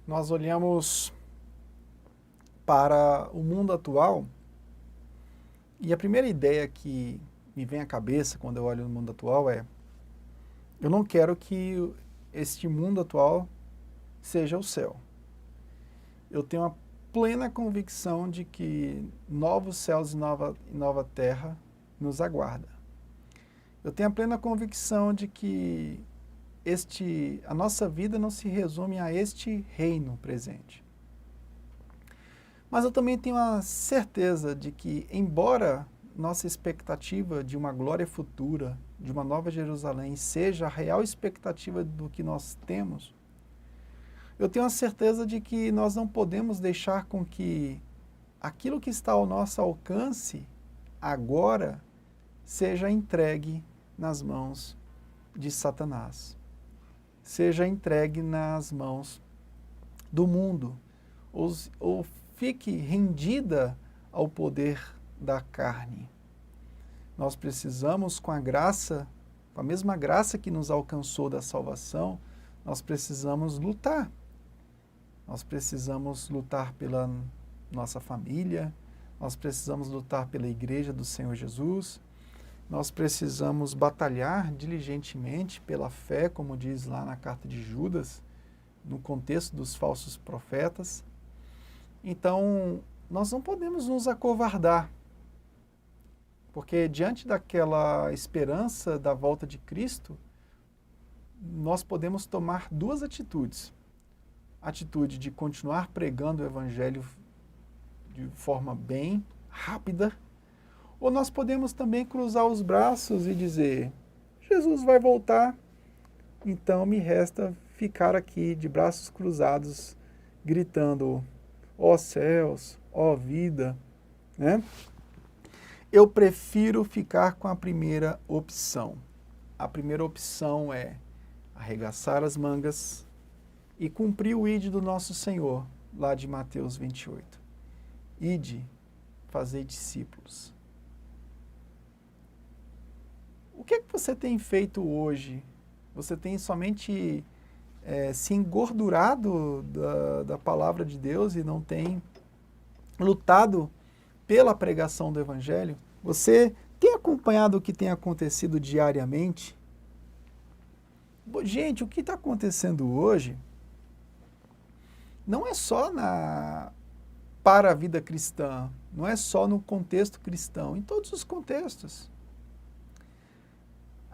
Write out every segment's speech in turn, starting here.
nós olhamos para o mundo atual e a primeira ideia que me vem à cabeça quando eu olho no mundo atual é: eu não quero que este mundo atual seja o céu. Eu tenho a plena convicção de que novos céus e nova terra nos aguarda. Eu tenho a plena convicção de que a nossa vida não se resume a este reino presente. Mas eu também tenho a certeza de que, embora nossa expectativa de uma glória futura, de uma nova Jerusalém, seja a real expectativa do que nós temos, eu tenho a certeza de que nós não podemos deixar com que aquilo que está ao nosso alcance agora seja entregue nas mãos de Satanás, seja entregue nas mãos do mundo, ou fique rendida ao poder da carne. Nós precisamos, com a graça, com a mesma graça que nos alcançou da salvação, nós precisamos lutar. Nós precisamos lutar pela nossa família, nós precisamos lutar pela igreja do Senhor Jesus, nós precisamos batalhar diligentemente pela fé, como diz lá na carta de Judas, no contexto dos falsos profetas. Então, nós não podemos nos acovardar, porque diante daquela esperança da volta de Cristo, nós podemos tomar duas atitudes. A atitude de continuar pregando o Evangelho de forma bem rápida, ou nós podemos também cruzar os braços e dizer: Jesus vai voltar, então me resta ficar aqui de braços cruzados, gritando: ó céus, ó vida, né? Eu prefiro ficar com a primeira opção. A primeira opção é arregaçar as mangas e cumprir o ide do nosso Senhor, lá de Mateus 28. Ide, fazei discípulos. O que é que você tem feito hoje? Você tem somente se engordurado da palavra de Deus e não tem lutado pela pregação do Evangelho? Você tem acompanhado o que tem acontecido diariamente? Gente, o que está acontecendo hoje não é só para a vida cristã, não é só no contexto cristão, em todos os contextos.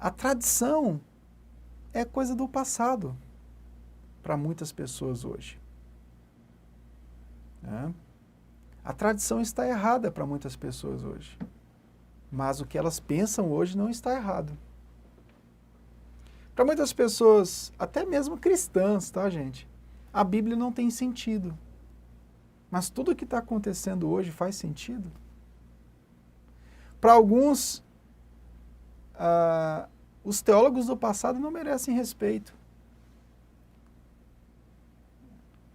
A tradição é coisa do passado para muitas pessoas hoje. Né? A tradição está errada para muitas pessoas hoje. Mas o que elas pensam hoje não está errado. Para muitas pessoas, até mesmo cristãs, tá, gente? A Bíblia não tem sentido. Mas tudo o que está acontecendo hoje faz sentido. Para alguns, os teólogos do passado não merecem respeito.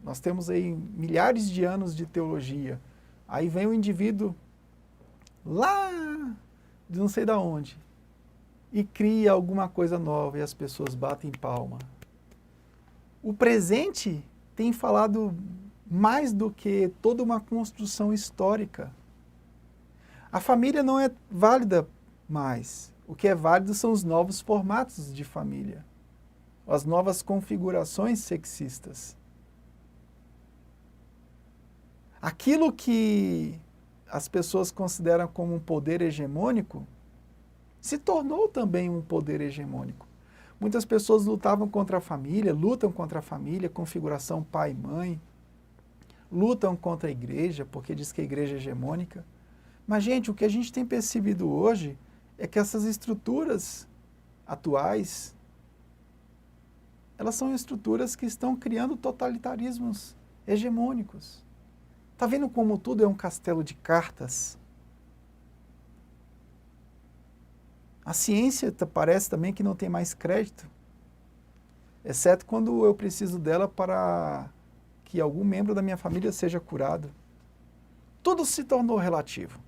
Nós temos aí milhares de anos de teologia. Aí vem um indivíduo lá de não sei de onde e cria alguma coisa nova e as pessoas batem palma. O presente tem falado mais do que toda uma construção histórica. A família não é válida mais. O que é válido são os novos formatos de família, as novas configurações sexistas. Aquilo que as pessoas consideram como um poder hegemônico se tornou também um poder hegemônico. Muitas pessoas lutavam contra a família, lutam contra a família, configuração pai e mãe, lutam contra a igreja, porque diz que a igreja é hegemônica. Mas, gente, o que a gente tem percebido hoje é que essas estruturas atuais, elas são estruturas que estão criando totalitarismos hegemônicos. Está vendo como tudo é um castelo de cartas? A ciência parece também que não tem mais crédito, exceto quando eu preciso dela para que algum membro da minha família seja curado. Tudo se tornou relativo,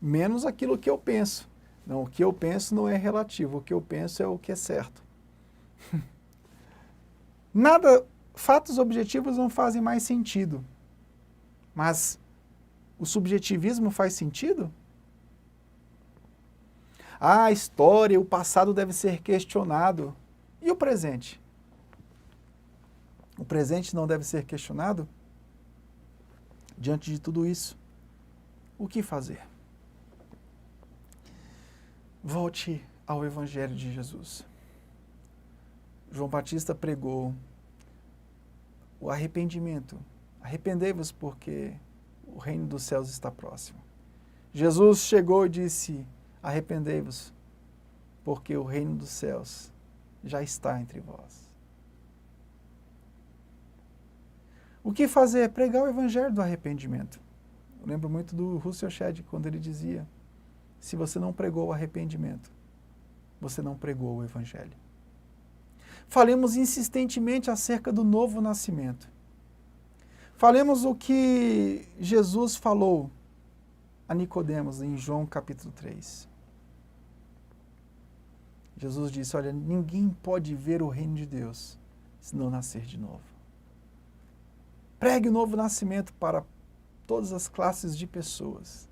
menos aquilo que eu penso. Não, o que eu penso não é relativo, o que eu penso é o que é certo. Nada fatos objetivos não fazem mais sentido. Mas o subjetivismo faz sentido? A história, o passado deve ser questionado. E o presente? O presente não deve ser questionado? Diante de tudo isso, o que fazer? Volte ao Evangelho de Jesus. João Batista pregou o arrependimento. Arrependei-vos porque o reino dos céus está próximo. Jesus chegou e disse, arrependei-vos porque o reino dos céus já está entre vós. O que fazer? Pregar o evangelho do arrependimento. Eu lembro muito do Russell Shedd, quando ele dizia, se você não pregou o arrependimento, você não pregou o evangelho. Falemos insistentemente acerca do novo nascimento. Falemos o que Jesus falou a Nicodemos em João capítulo 3. Jesus disse, olha, ninguém pode ver o reino de Deus se não nascer de novo. Pregue o novo nascimento para todas as classes de pessoas,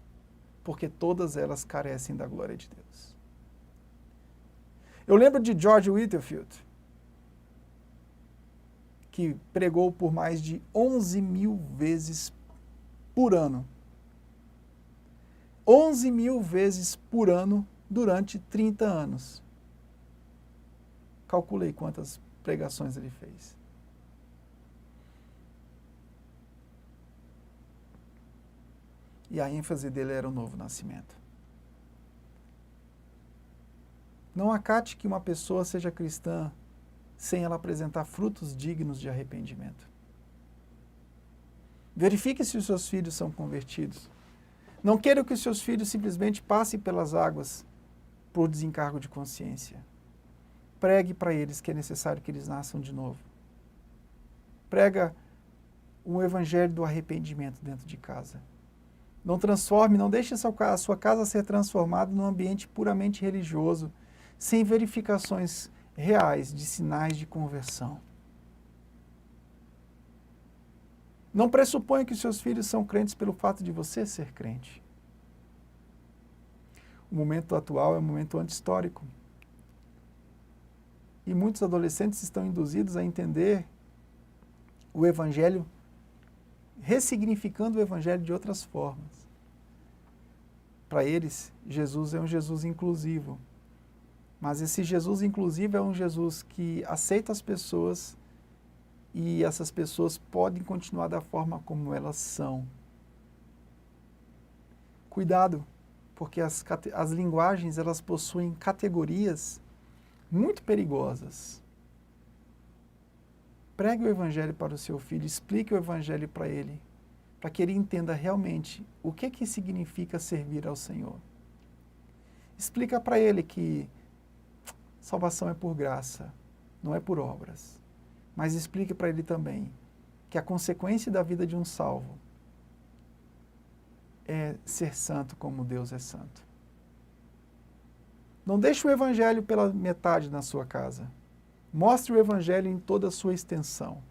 porque todas elas carecem da glória de Deus. Eu lembro de George Whitefield, que pregou por mais de 11.000 vezes por ano. 11.000 vezes por ano durante 30 anos. Calculei quantas pregações ele fez. E a ênfase dele era o novo nascimento. Não acate que uma pessoa seja cristã sem ela apresentar frutos dignos de arrependimento. Verifique se os seus filhos são convertidos. Não queira que os seus filhos simplesmente passem pelas águas por desencargo de consciência. Pregue para eles que é necessário que eles nasçam de novo. Prega o evangelho do arrependimento dentro de casa. Não transforme, não deixe a sua casa ser transformada num ambiente puramente religioso, sem verificações reais de sinais de conversão. Não pressuponha que os seus filhos são crentes pelo fato de você ser crente. O momento atual é um momento anti-histórico. E muitos adolescentes estão induzidos a entender o Evangelho, ressignificando o Evangelho de outras formas. Para eles, Jesus é um Jesus inclusivo. Mas esse Jesus inclusivo é um Jesus que aceita as pessoas e essas pessoas podem continuar da forma como elas são. Cuidado, porque as linguagens elas possuem categorias muito perigosas. Pregue o Evangelho para o seu filho, explique o Evangelho para ele, para que ele entenda realmente o que significa servir ao Senhor. Explica para ele que salvação é por graça, não é por obras. Mas explique para ele também que a consequência da vida de um salvo é ser santo como Deus é santo. Não deixe o Evangelho pela metade na sua casa. Mostre o Evangelho em toda a sua extensão.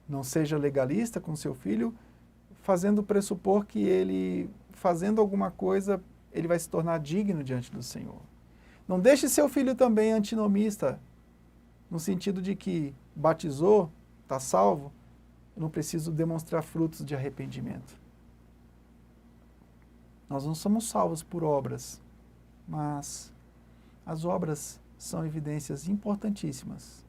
Não seja legalista com seu filho, fazendo pressupor que ele, fazendo alguma coisa, ele vai se tornar digno diante do Senhor. Não deixe seu filho também antinomista, no sentido de que batizou, está salvo, eu não preciso demonstrar frutos de arrependimento. Nós não somos salvos por obras, mas as obras são evidências importantíssimas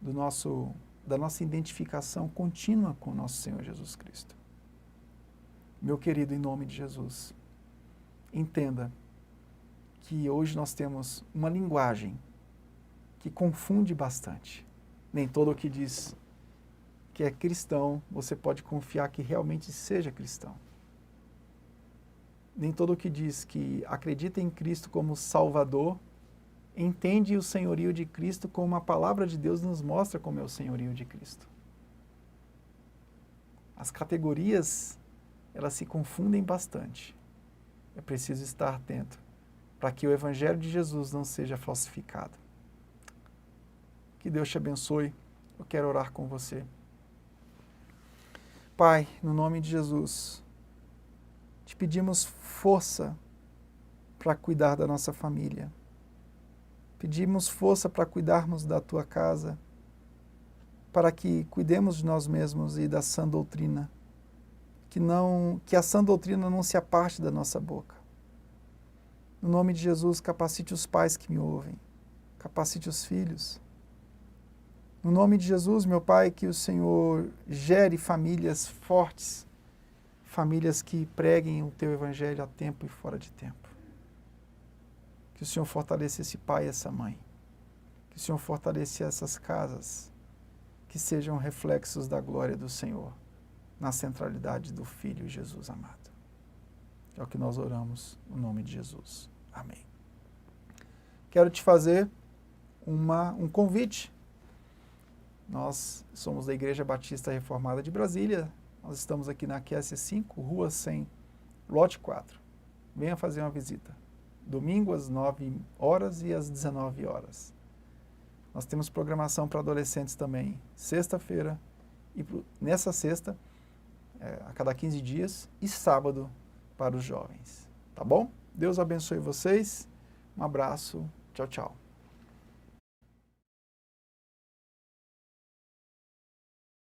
da nossa identificação contínua com o nosso Senhor Jesus Cristo. Meu querido, em nome de Jesus, entenda que hoje nós temos uma linguagem que confunde bastante. Nem todo o que diz que é cristão, você pode confiar que realmente seja cristão. Nem todo o que diz que acredita em Cristo como Salvador, entende o senhorio de Cristo como a palavra de Deus nos mostra como é o senhorio de Cristo. As categorias, elas se confundem bastante. É preciso estar atento para que o Evangelho de Jesus não seja falsificado. Que Deus te abençoe. Eu quero orar com você. Pai, no nome de Jesus, te pedimos força para cuidar da nossa família. Pedimos força para cuidarmos da tua casa, para que cuidemos de nós mesmos e da sã doutrina. Que a sã doutrina não se aparte da nossa boca. No nome de Jesus, capacite os pais que me ouvem, capacite os filhos. No nome de Jesus, meu Pai, que o Senhor gere famílias fortes, famílias que preguem o teu evangelho a tempo e fora de tempo. Que o Senhor fortaleça esse pai e essa mãe. Que o Senhor fortaleça essas casas, que sejam reflexos da glória do Senhor, na centralidade do Filho Jesus amado. É o que nós oramos no nome de Jesus. Amém. Quero te fazer um convite. Nós somos da Igreja Batista Reformada de Brasília. Nós estamos aqui na QS5, Rua 100, Lote 4. Venha fazer uma visita. Domingo às 9 horas e às 19 horas. Nós temos programação para adolescentes também, sexta-feira, e nessa sexta, a cada 15 dias, e sábado para os jovens. Tá bom? Deus abençoe vocês. Um abraço. Tchau, tchau.